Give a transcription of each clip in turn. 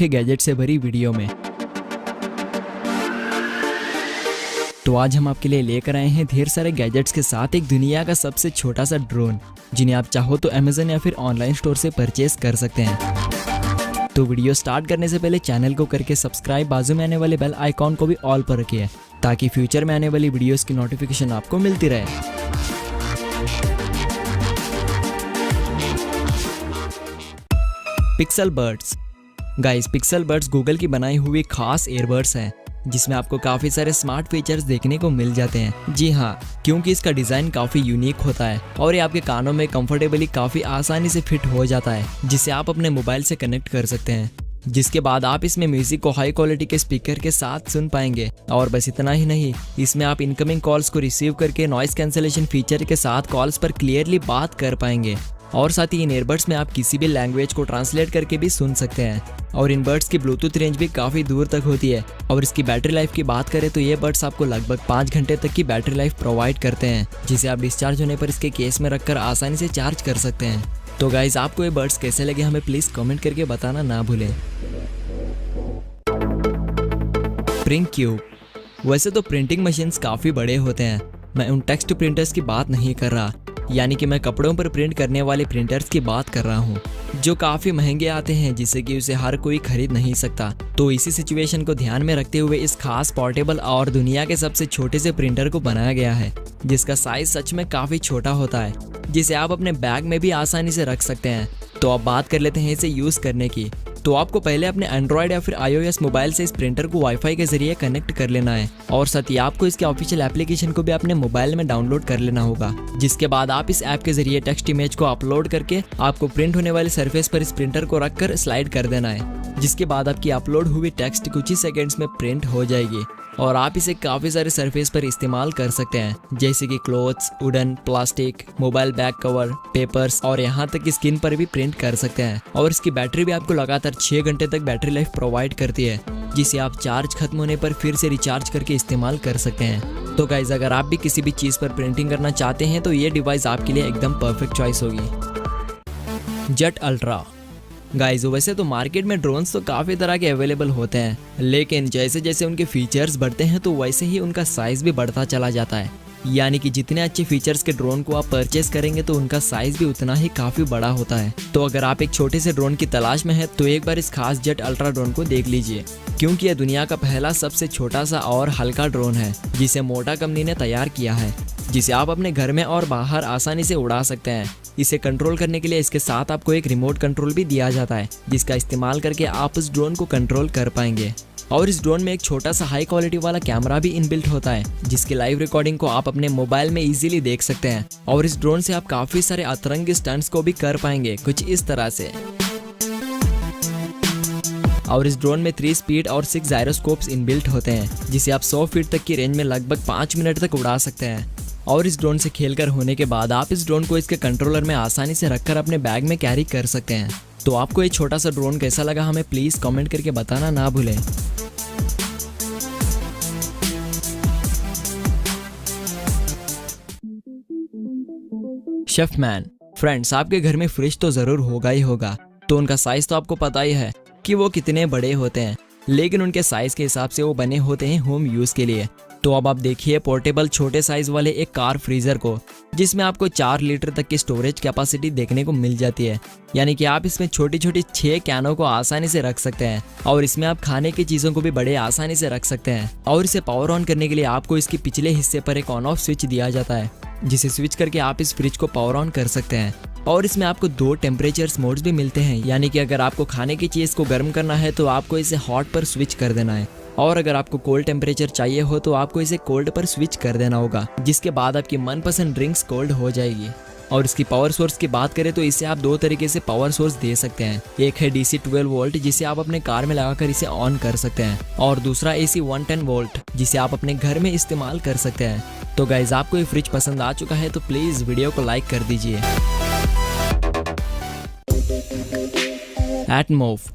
अनोखे गैजेट से भरी वीडियो में। तो आज हम आपके लिए लेकर आए हैं ढेर सारे गैजेट्स के साथ एक दुनिया का सबसे छोटा सा ड्रोन, जिन्हें आप चाहो तो अमेज़न या फिर ऑनलाइन स्टोर से परचेस कर सकते हैं। तो वीडियो स्टार्ट करने से पहले चैनल को करके सब्सक्राइब, बाजू में आने वाले बेल आइकॉन को भी ऑल पर रखिए ताकि फ्यूचर में आने वाली वीडियोस की नोटिफिकेशन आपको मिलती रहे। Pixel birds. Guys, pixel birds Google की बनाई हुई खास एयरबड्स हैं जिसमें आपको काफ़ी सारे स्मार्ट फीचर्स देखने को मिल जाते हैं। जी हाँ, क्योंकि इसका डिज़ाइन काफ़ी यूनिक होता है और ये आपके कानों में कंफर्टेबली काफ़ी आसानी से फिट हो जाता है, जिसे आप अपने मोबाइल से कनेक्ट कर सकते हैं। जिसके बाद आप इसमें म्यूजिक को हाई क्वालिटी के स्पीकर के साथ सुन पाएंगे। और बस इतना ही नहीं, इसमें आप इनकमिंग कॉल्स को रिसीव करके नॉइस कैंसलेशन फीचर के साथ कॉल्स पर क्लियरली बात कर पाएंगे। और साथ ही इन एयरबड्स में आप किसी भी लैंग्वेज को ट्रांसलेट करके भी सुन सकते हैं। और इन बड्स की ब्लूटूथ रेंज भी काफ़ी दूर तक होती है। और इसकी बैटरी लाइफ की बात करें तो ये बड्स आपको लगभग 5 घंटे तक की बैटरी लाइफ प्रोवाइड करते हैं, जिसे आप डिस्चार्ज होने पर इसके केस में रखकर आसानी से चार्ज कर सकते हैं। तो गाइज, आपको ये बड्स कैसे लगे हमें प्लीज़ कमेंट करके बताना ना भूलें। Print cube. वैसे तो प्रिंटिंग मशीन्स काफ़ी बड़े होते हैं, मैं उन टेक्स्ट प्रिंटर्स की बात नहीं कर रहा, यानी कि मैं कपड़ों पर प्रिंट करने वाले प्रिंटर्स की बात कर रहा हूँ, जो काफ़ी महंगे आते हैं जिससे कि उसे हर कोई खरीद नहीं सकता। तो इसी सिचुएशन को ध्यान में रखते हुए इस खास पोर्टेबल और दुनिया के सबसे छोटे से प्रिंटर को बनाया गया है, जिसका साइज सच में काफ़ी छोटा होता है, जिसे आप अपने बैग में भी आसानी से रख सकते हैं। तो अब बात कर लेते हैं इसे यूज़ करने की। तो आपको पहले अपने एंड्रॉयड या फिर iOS मोबाइल से इस प्रिंटर को वाईफाई के जरिए कनेक्ट कर लेना है और साथ ही आपको इसके ऑफिशियल एप्लीकेशन को भी अपने मोबाइल में डाउनलोड कर लेना होगा। जिसके बाद आप इस ऐप के जरिए टेक्स्ट इमेज को अपलोड करके आपको प्रिंट होने वाले सरफेस पर इस प्रिंटर को रखकर स्लाइड कर देना है, जिसके बाद आपकी अपलोड हुई टेक्स्ट कुछ ही सेकेंड्स में प्रिंट हो जाएगी। और आप इसे काफ़ी सारे सरफेस पर इस्तेमाल कर सकते हैं, जैसे कि clothes, wooden, plastic, mobile back cover, papers और यहाँ तक कि स्किन पर भी प्रिंट कर सकते हैं। और इसकी बैटरी भी आपको लगातार 6 घंटे तक बैटरी लाइफ प्रोवाइड करती है, जिसे आप चार्ज खत्म होने पर फिर से रिचार्ज करके इस्तेमाल कर सकते हैं। तो गाइज, अगर आप भी किसी भी चीज़ पर प्रिंटिंग करना चाहते हैं तो ये डिवाइस आपके लिए एकदम परफेक्ट चॉइस होगी। Jet ultra. गाइज, वैसे तो मार्केट में ड्रोन्स तो काफ़ी तरह के अवेलेबल होते हैं, लेकिन जैसे जैसे उनके फीचर्स बढ़ते हैं तो वैसे ही उनका साइज़ भी बढ़ता चला जाता है। यानी कि जितने अच्छे फीचर्स के ड्रोन को आप परचेस करेंगे तो उनका साइज़ भी उतना ही काफ़ी बड़ा होता है। तो अगर आप एक छोटे से ड्रोन की तलाश में हैं तो एक बार इस खास जेट अल्ट्रा ड्रोन को देख लीजिए, क्योंकि यह दुनिया का पहला सबसे छोटा सा और हल्का ड्रोन है जिसे मोटा कंपनी ने तैयार किया है, जिसे आप अपने घर में और बाहर आसानी से उड़ा सकते हैं। इसे कंट्रोल करने के लिए इसके साथ आपको एक रिमोट कंट्रोल भी दिया जाता है, जिसका इस्तेमाल करके आप उस ड्रोन को कंट्रोल कर पाएंगे। और इस ड्रोन में एक छोटा सा हाई क्वालिटी वाला कैमरा भी इनबिल्ट होता है, जिसकी लाइव रिकॉर्डिंग को आप अपने मोबाइल में इजीली देख सकते हैं। और इस ड्रोन से आप काफ़ी सारे अतरंगी स्टंट्स को भी कर पाएंगे, कुछ इस तरह से। और इस ड्रोन में 3 स्पीड और 6 जायरोस्कोप्स इनबिल्ट होते हैं, जिसे आप 100 फीट तक की रेंज में लगभग 5 मिनट तक उड़ा सकते हैं। और इस ड्रोन से खेलकर होने के बाद आप इस ड्रोन को इसके कंट्रोलर में आसानी से रखकर अपने बैग में कैरी कर सकते हैं। तो आपको ये छोटा सा ड्रोन कैसा लगा हमें प्लीज़ कमेंट करके बताना ना भूलें। शेफमैन। फ्रेंड्स, आपके घर में फ्रिज तो ज़रूर होगा ही होगा, तो उनका साइज़ तो आपको पता ही है कि वो कितने बड़े होते हैं, लेकिन उनके साइज़ के हिसाब से वो बने होते हैं होम यूज़ के लिए। तो अब आप देखिए पोर्टेबल छोटे साइज वाले एक कार फ्रीजर को, जिसमें आपको 4 लीटर तक की स्टोरेज कैपेसिटी देखने को मिल जाती है। यानी कि आप इसमें छोटी छोटी 6 कैनों को आसानी से रख सकते हैं और इसमें आप खाने की चीज़ों को भी बड़े आसानी से रख सकते हैं। और इसे पावर ऑन करने के लिए आपको इसके पिछले हिस्से पर एक ऑन ऑफ स्विच दिया जाता है, जिसे स्विच करके आप इस फ्रिज को पावर ऑन कर सकते हैं। और इसमें आपको 2 टेम्परेचर्स मोड्स भी मिलते हैं, यानी कि अगर आपको खाने की चीज़ को गर्म करना है तो आपको इसे हॉट पर स्विच कर देना है, और अगर आपको कोल्ड टेम्परेचर चाहिए हो तो आपको इसे कोल्ड पर स्विच कर देना होगा, जिसके बाद आपकी मनपसंद ड्रिंक्स कोल्ड हो जाएगी। और इसकी पावर सोर्स की बात करें तो इसे आप 2 तरीके से पावर सोर्स दे सकते हैं। एक है DC 12 वोल्ट, जिसे आप अपने कार में लगाकर इसे ऑन कर सकते हैं, और दूसरा AC 110 वोल्ट, जिसे आप अपने घर में इस्तेमाल कर सकते हैं। तो गाइज, आपको ये फ्रिज पसंद आ चुका है तो प्लीज़ वीडियो को लाइक कर दीजिए। एटमॉफ।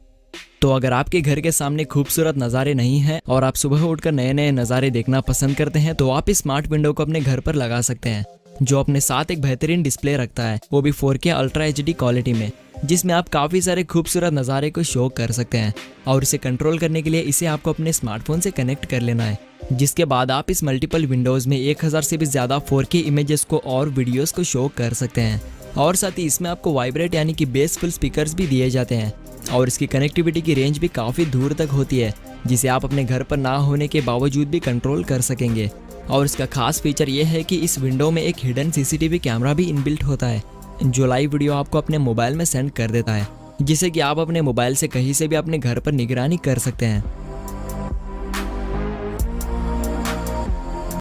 तो अगर आपके घर के सामने खूबसूरत नज़ारे नहीं हैं और आप सुबह उठकर नए नए नज़ारे देखना पसंद करते हैं तो आप इस स्मार्ट विंडो को अपने घर पर लगा सकते हैं। जो अपने साथ एक बेहतरीन डिस्प्ले रखता है, वो भी 4K अल्ट्रा HD क्वालिटी में, जिसमें आप काफ़ी सारे खूबसूरत नज़ारे को शो कर सकते हैं। और इसे कंट्रोल करने के लिए इसे आपको अपने स्मार्टफोन से कनेक्ट कर लेना है, जिसके बाद आप इस मल्टीपल विंडोज़ में 1000 से भी ज़्यादा 4K इमेजेस को और वीडियोस को शो कर सकते हैं। और साथ ही इसमें आपको वाइब्रेट यानी कि बेसफुल स्पीकर्स भी दिए जाते हैं। और इसकी कनेक्टिविटी की रेंज भी काफ़ी दूर तक होती है, जिसे आप अपने घर पर ना होने के बावजूद भी कंट्रोल कर सकेंगे। और इसका खास फीचर ये है कि इस विंडो में एक हिडन CCTV कैमरा भी इनबिल्ट होता है, जो लाइव वीडियो आपको अपने मोबाइल में सेंड कर देता है, जिससे कि आप अपने मोबाइल से कहीं से भी अपने घर पर निगरानी कर सकते हैं।